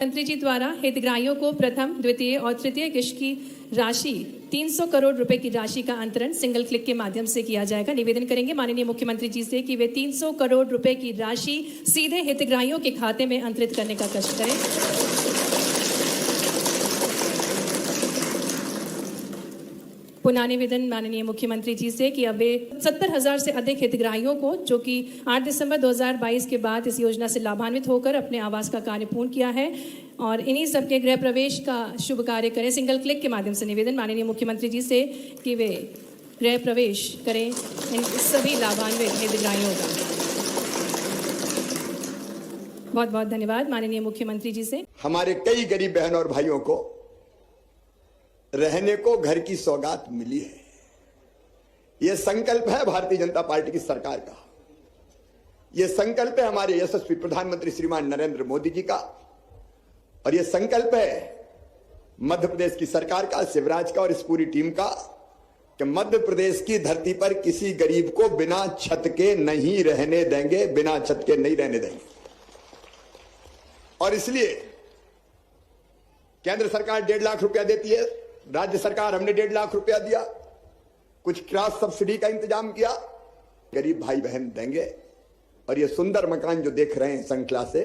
मंत्री जी द्वारा हितग्राहियों को प्रथम, द्वितीय और तृतीय किश्त की राशि 300 करोड़ रुपए की राशि का अंतरण सिंगल क्लिक के माध्यम से किया जाएगा। निवेदन करेंगे माननीय मुख्यमंत्री जी से कि वे 300 करोड़ रुपए की राशि सीधे हितग्राहियों के खाते में अंतरित करने का कष्ट करें। पुनः निवेदन माननीय मुख्यमंत्री जी से कि अब वे 70,000 से अधिक हितग्राहियों को, जो कि 8 दिसंबर 2022 के बाद इस योजना से लाभान्वित होकर अपने आवास का कार्य पूर्ण किया है और इन्हीं सबके गृह प्रवेश का शुभ कार्य करें। सिंगल क्लिक के माध्यम से निवेदन माननीय मुख्यमंत्री जी से कि वे गृह प्रवेश करें इन सभी लाभान्वित हितग्राहियों का। बहुत बहुत धन्यवाद माननीय मुख्यमंत्री जी से। हमारे कई गरीब बहन और भाइयों को रहने को घर की सौगात मिली है। यह संकल्प है भारतीय जनता पार्टी की सरकार का। यह संकल्प है हमारे यशस्वी प्रधानमंत्री श्रीमान नरेंद्र मोदी जी का और यह संकल्प है मध्य प्रदेश की सरकार का, शिवराज का और इस पूरी टीम का कि मध्य प्रदेश की धरती पर किसी गरीब को बिना छत के नहीं रहने देंगे, बिना छत के नहीं रहने देंगे। और इसलिए केंद्र सरकार 1.5 लाख रुपया देती है, राज्य सरकार हमने 1.5 लाख रुपया दिया, कुछ क्रॉस सब्सिडी का इंतजाम किया, गरीब भाई बहन देंगे। और ये सुंदर मकान जो देख रहे हैं श्रृंखला से,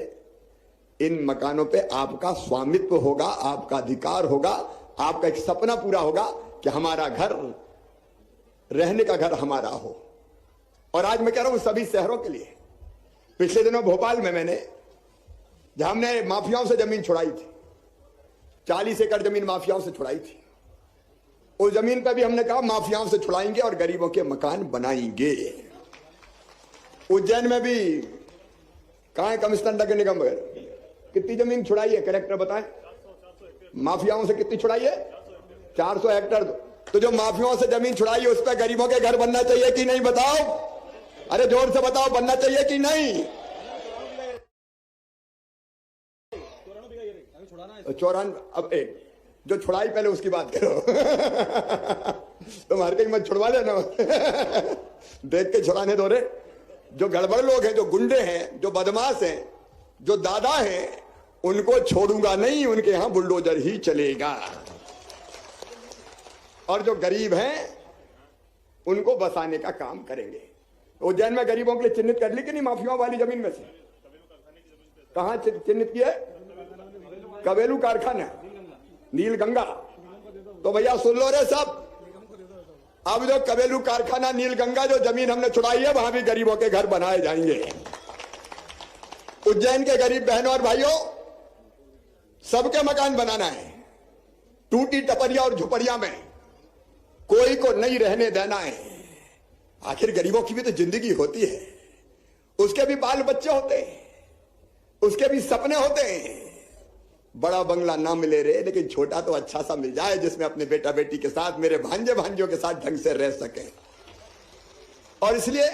इन मकानों पे आपका स्वामित्व होगा, आपका अधिकार होगा, आपका एक सपना पूरा होगा कि हमारा घर, रहने का घर हमारा हो। और आज मैं कह रहा हूं सभी शहरों के लिए। पिछले दिनों भोपाल में मैंने, जहां हमने माफियाओं से जमीन छुड़ाई थी, 40 एकड़ जमीन माफियाओं से छुड़ाई थी, उस जमीन पर भी हमने कहा माफियाओं से छुड़ाएंगे और गरीबों के मकान बनाएंगे। उज्जैन में भी कहां है कमिश्नर नगर निगम वगैरह, कितनी जमीन छुड़ाई है कलेक्टर बताएं? माफियाओं से कितनी छुड़ाई है? 400 हेक्टेयर। तो जो माफियाओं से जमीन छुड़ाई है उस पर गरीबों के घर बनना चाहिए कि नहीं बताओ? अरे जोर से बताओ, बनना चाहिए कि नहीं? 94। अब एक जो छुड़ाई पहले उसकी बात करो। तुम हर कहीं मत छुड़वा लेना। देख के छुड़ाने दो रे। जो गड़बड़ लोग हैं, जो गुंडे हैं, जो बदमाश हैं, जो दादा हैं, उनको छोड़ूंगा नहीं, उनके यहां बुलडोजर ही चलेगा। और जो गरीब हैं उनको बसाने का काम करेंगे। उज्जैन में गरीबों के लिए चिन्हित कर ली कि नहीं माफियाओं वाली जमीन में से? कहां चिन्हित किया? कबेलू कारखाना, नीलगंगा। तो भैया सुन लो रे सब, अब जो कबेलू कारखाना, नीलगंगा, जो जमीन हमने छुड़ाई है, वहां भी गरीबों के घर बनाए जाएंगे। उज्जैन के गरीब बहनों और भाइयों, सबके मकान बनाना है। टूटी टपरिया और झुपड़िया में कोई को नहीं रहने देना है। आखिर गरीबों की भी तो जिंदगी होती है, उसके भी बाल बच्चे होते हैं, उसके भी सपने होते हैं। बड़ा बंगला ना मिले रे, लेकिन छोटा तो अच्छा सा मिल जाए जिसमें अपने बेटा बेटी के साथ, मेरे भांजे भांजियों के साथ ढंग से रह सके। और इसलिए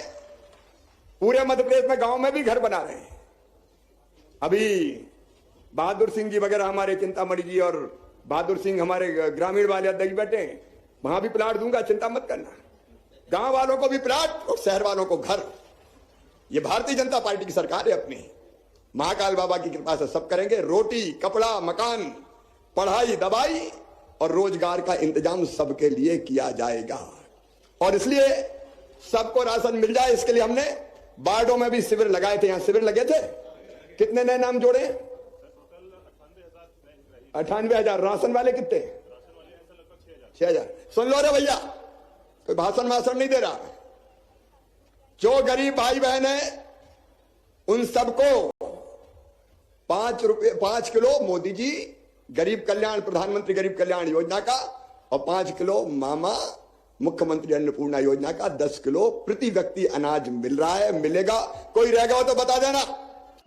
पूरे मध्य प्रदेश में गांव में भी घर बना रहे हैं। अभी बहादुर सिंह जी वगैरह, हमारे चिंतामणि जी और बहादुर सिंह हमारे ग्रामीण वाले अध्यक्ष बैठे हैं, वहां भी प्लाट दूंगा, चिंता मत करना। गांव वालों को भी प्लाट और शहर वालों को घर। ये भारतीय जनता पार्टी की सरकार है अपनी। महाकाल बाबा की कृपा से सब करेंगे। रोटी, कपड़ा, मकान, पढ़ाई, दवाई और रोजगार का इंतजाम सबके लिए किया जाएगा। और इसलिए सबको राशन मिल जाए, इसके लिए हमने वार्डों में भी शिविर लगाए थे। यहां शिविर लगे थे। कितने नए नाम जोड़े? 98,000। राशन वाले कितने? 6,000। सुन लो रे भैया, कोई भाषण वाषण नहीं दे रहा। जो गरीब भाई बहन है उन सबको 5 किलो मोदी जी गरीब कल्याण, प्रधानमंत्री गरीब कल्याण योजना का, और 5 किलो मामा मुख्यमंत्री अन्नपूर्णा योजना का 10 किलो प्रति व्यक्ति अनाज मिल रहा है, मिलेगा। कोई रहेगा हो तो बता देना।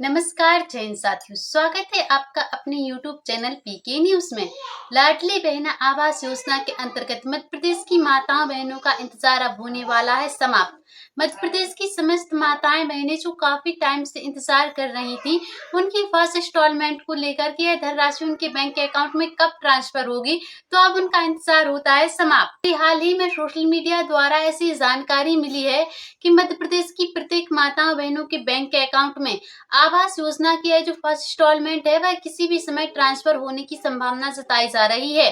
नमस्कार जय हिंद साथियों, स्वागत है आपका अपने YouTube चैनल पीके न्यूज में। लाडली बहना आवास योजना के अंतर्गत मध्य प्रदेश की माताओं बहनों का इंतजार अब होने वाला है समाप्त। मध्य प्रदेश की समस्त माताएं बहनें जो काफी टाइम से इंतजार कर रही थी उनकी फर्स्ट इंस्टॉलमेंट को लेकर के यह धनराशि उनके बैंक अकाउंट में कब ट्रांसफर होगी, तो अब उनका इंतजार होता है समाप्त। हाल ही में सोशल मीडिया द्वारा ऐसी जानकारी मिली है कि मध्य प्रदेश की प्रत्येक माता बहनों के बैंक अकाउंट में आवास योजना की जो फर्स्ट इंस्टॉलमेंट है वह किसी भी समय ट्रांसफर होने की संभावना जताई जा रही है,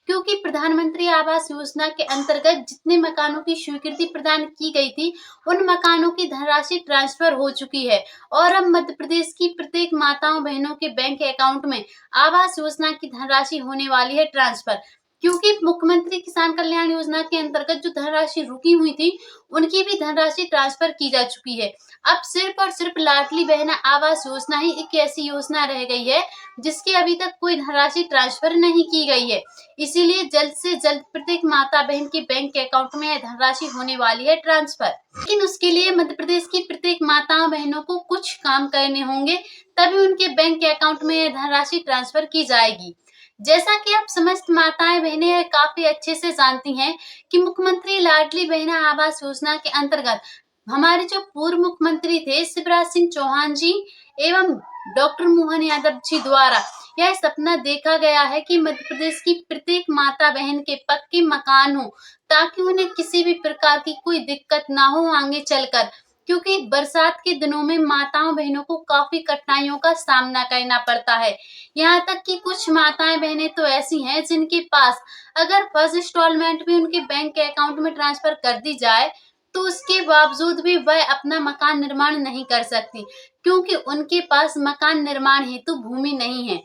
क्योंकि प्रधानमंत्री आवास योजना के अंतर्गत जितने मकानों की स्वीकृति प्रदान की गई थी उन मकानों की धनराशि ट्रांसफर हो चुकी है और अब मध्य प्रदेश की प्रत्येक माताओं बहनों के बैंक अकाउंट में आवास योजना की धनराशि होने वाली है ट्रांसफर। क्योंकि मुख्यमंत्री किसान कल्याण योजना के अंतर्गत जो धनराशि रुकी हुई थी उनकी भी धनराशि ट्रांसफर की जा चुकी है। अब सिर्फ और सिर्फ लाडली बहन आवास योजना ही एक ऐसी योजना रह गई है जिसकी अभी तक कोई धनराशि ट्रांसफर नहीं की गई है। इसीलिए जल्द से जल्द प्रत्येक माता बहन के बैंक अकाउंट में धनराशि होने वाली है ट्रांसफर। लेकिन उसके लिए मध्य प्रदेश की प्रत्येक माता बहनों को कुछ काम करने होंगे, तभी उनके बैंक अकाउंट में धनराशि ट्रांसफर की जाएगी। जैसा कि आप समस्त माताएं बहनें काफी अच्छे से जानती हैं कि मुख्यमंत्री लाडली बहन आवास योजना के अंतर्गत हमारे जो पूर्व मुख्यमंत्री थे शिवराज सिंह चौहान जी एवं डॉक्टर मोहन यादव जी द्वारा यह सपना देखा गया है कि मध्य प्रदेश की प्रत्येक माता बहन के पक्के मकान हो, ताकि उन्हें किसी भी प्रकार की कोई दिक्कत ना हो आगे चलकर, क्योंकि बरसात के दिनों में माताओं बहनों को काफी कठिनाइयों का सामना करना पड़ता है। यहाँ तक कि कुछ माताएं बहनें तो ऐसी हैं जिनके पास अगर फर्स्ट इंस्टॉलमेंट भी उनके बैंक अकाउंट में ट्रांसफर कर दी जाए तो उसके बावजूद भी वह अपना मकान निर्माण नहीं कर सकती, क्योंकि उनके पास मकान निर्माण हेतु भूमि नहीं है।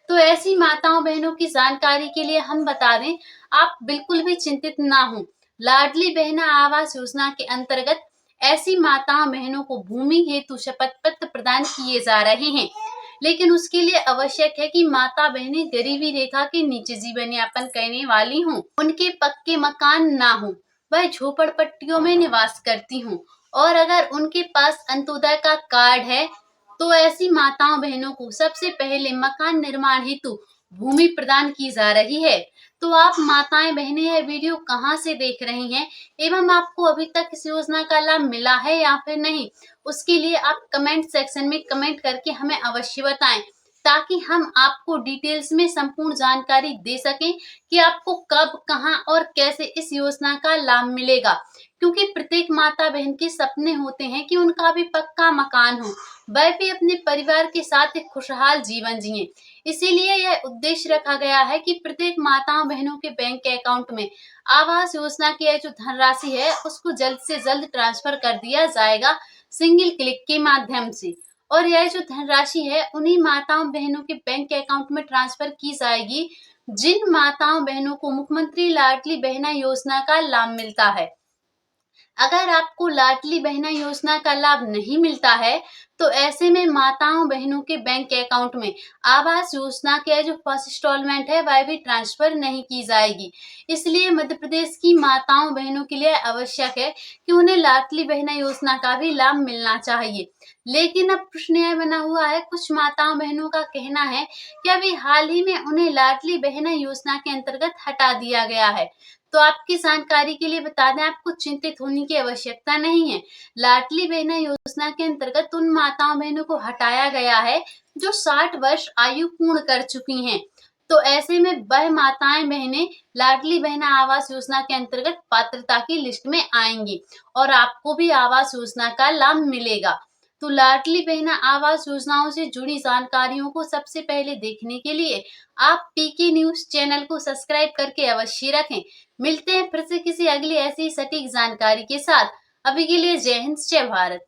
तो ऐसी माताओं बहनों की जानकारी के लिए हम बता दें, आप बिल्कुल भी चिंतित ना हो। लाडली बहन आवास योजना के अंतर्गत ऐसी माताओं बहनों को भूमि हेतु शपथ पत्र प्रदान किए जा रहे हैं, लेकिन उसके लिए आवश्यक है कि माता बहनें गरीबी रेखा के नीचे जीवन यापन करने वाली हों, उनके पक्के मकान ना हो, वह झोपड़पट्टियों में निवास करती हूँ और अगर उनके पास अंत्योदय का कार्ड है तो ऐसी माताओं बहनों को सबसे पहले मकान निर्माण हेतु भूमि प्रदान की जा रही है। तो आप माताएं बहनें यह वीडियो कहां से देख रही हैं एवं आपको अभी तक इस योजना का लाभ मिला है या फिर नहीं, उसके लिए आप कमेंट सेक्शन में कमेंट करके हमें अवश्य बताएं, ताकि हम आपको डिटेल्स में संपूर्ण जानकारी दे सकें कि आपको कब, कहां और कैसे इस योजना का लाभ मिलेगा। क्योंकि प्रत्येक माता बहन के सपने होते हैं कि उनका भी पक्का मकान हो, वह भी अपने परिवार के साथ एक खुशहाल जीवन जिए। इसीलिए यह उद्देश्य रखा गया है कि प्रत्येक माताओं बहनों के बैंक अकाउंट में आवास योजना की जो धनराशि है उसको जल्द से जल्द ट्रांसफर कर दिया जाएगा सिंगल क्लिक के माध्यम से। और यह जो धनराशि है उन्हीं माताओं बहनों के बैंक अकाउंट में ट्रांसफर की जाएगी जिन माताओं बहनों को मुख्यमंत्री लाडली बहना योजना का लाभ मिलता है। अगर आपको लाडली बहना योजना का लाभ नहीं मिलता है तो ऐसे में माताओं बहनों के बैंक अकाउंट में आवास योजना के जो फर्स्ट इंस्टॉलमेंट है वह भी ट्रांसफर नहीं की जाएगी। इसलिए मध्य प्रदेश की माताओं बहनों के लिए आवश्यक है कि उन्हें लाडली बहना योजना का भी लाभ मिलना चाहिए। लेकिन अब प्रश्न यह बना हुआ है, कुछ माताओं बहनों का कहना है कि अभी हाल ही में उन्हें लाडली बहना योजना के अंतर्गत हटा दिया गया है। तो आपकी जानकारी के लिए बता दें, आपको चिंतित होने की आवश्यकता नहीं है। लाडली बहना योजना के अंतर्गत उन माताओं बहनों को हटाया गया है जो 60 वर्ष आयु पूर्ण कर चुकी हैं। तो ऐसे में वह माताएं बहनें लाडली बहना आवास योजना के अंतर्गत पात्रता की लिस्ट में आएंगी और आपको भी आवास योजना का लाभ मिलेगा। तो लाडली बहना आवास योजनाओं से जुड़ी जानकारियों को सबसे पहले देखने के लिए आप पीके न्यूज चैनल को सब्सक्राइब करके अवश्य रखें। मिलते हैं फिर से किसी अगली ऐसी सटीक जानकारी के साथ। अभी के लिए जय हिंद, जय भारत।